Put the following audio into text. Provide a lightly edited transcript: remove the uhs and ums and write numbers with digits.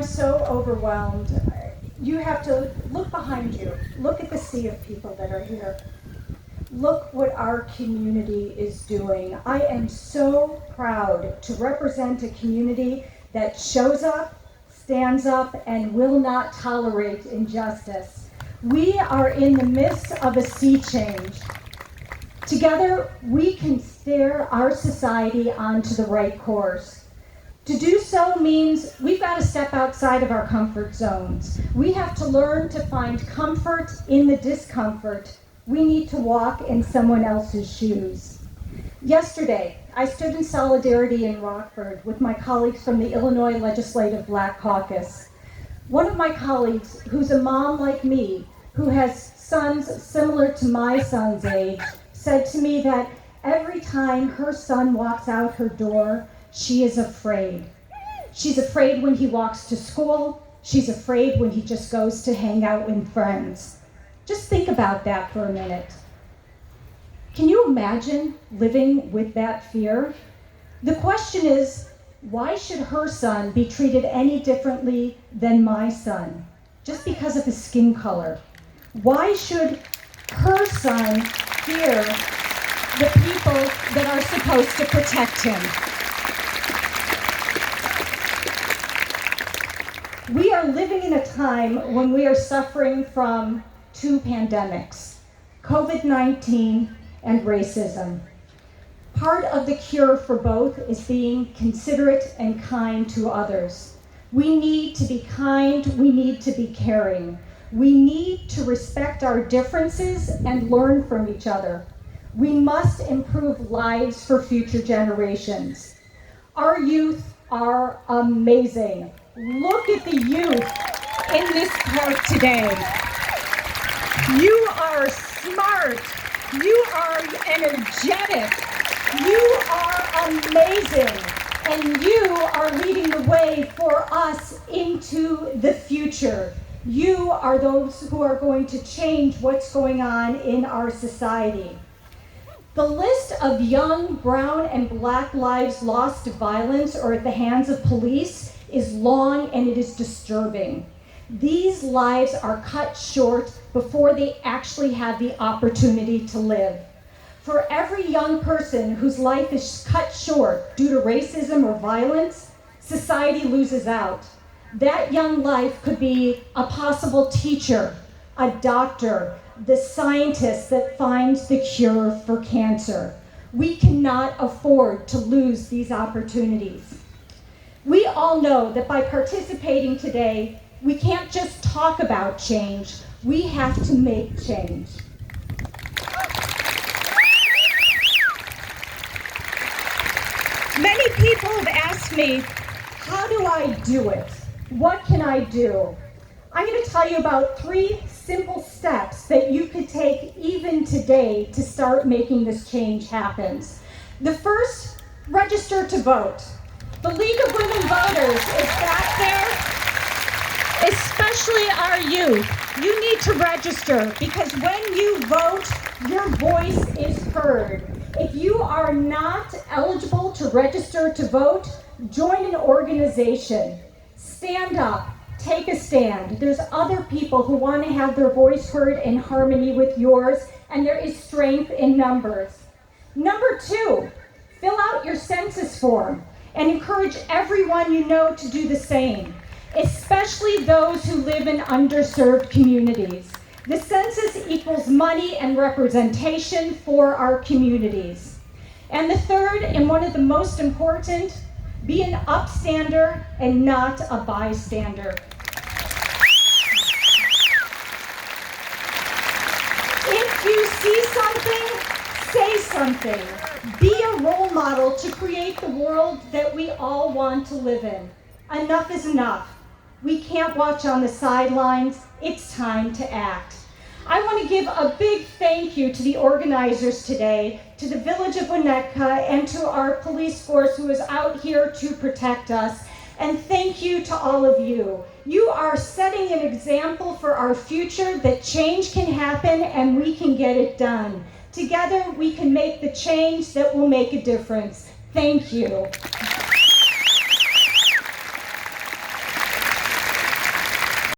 I'm so overwhelmed. You have to look behind you. Look at the sea of people that are here. Look what our community is doing. I am so proud to represent a community that shows up, stands up, and will not tolerate injustice. We are in the midst of a sea change. Together, we can steer our society onto the right course. To do so means we've got to step outside of our comfort zones. We have to learn to find comfort in the discomfort. We need to walk in someone else's shoes. Yesterday, I stood in solidarity in Rockford with my colleagues from the Illinois Legislative Black Caucus. One of my colleagues, who's a mom like me, who has sons similar to my son's age, said to me that every time her son walks out her door, she is afraid. She's afraid when he walks to school. She's afraid when he just goes to hang out with friends. Just think about that for a minute. Can you imagine living with that fear? The question is, why should her son be treated any differently than my son, just because of his skin color? Why should her son fear the people that are supposed to protect him? We are living in a time when we are suffering from two pandemics, COVID-19 and racism. Part of the cure for both is being considerate and kind to others. We need to be kind, we need to be caring. We need to respect our differences and learn from each other. We must improve lives for future generations. Our youth are amazing. Look at the youth in this park today. You are smart. You are energetic. You are amazing. And you are leading the way for us into the future. You are those who are going to change what's going on in our society. The list of young brown and black lives lost to violence or at the hands of police is long and it is disturbing. These lives are cut short before they actually have the opportunity to live. For every young person whose life is cut short due to racism or violence, society loses out. That young life could be a possible teacher, a doctor, the scientist that finds the cure for cancer. We cannot afford to lose these opportunities. We all know that by participating today, we can't just talk about change, we have to make change. Many people have asked me, how do I do it? What can I do? I'm going to tell you about 3 simple steps that you could take even today to start making this change happen. The first, register to vote. The League of Women Voters is back there, especially our youth. You need to register because when you vote, your voice is heard. If you are not eligible to register to vote, join an organization. Stand up. Take a stand. There's other people who want to have their voice heard in harmony with yours, and there is strength in numbers. Number 2, fill out your census form and encourage everyone you know to do the same, especially those who live in underserved communities. The census equals money and representation for our communities. And the third, and one of the most important, be an upstander and not a bystander. If you see something, say something. Be a role model to create the world that we all want to live in. Enough is enough. We can't watch on the sidelines. It's time to act. I want to give a big thank you to the organizers today, to the Village of Winnetka, and to our police force who is out here to protect us. And thank you to all of you. You are setting an example for our future that change can happen and we can get it done. Together, we can make the change that will make a difference. Thank you.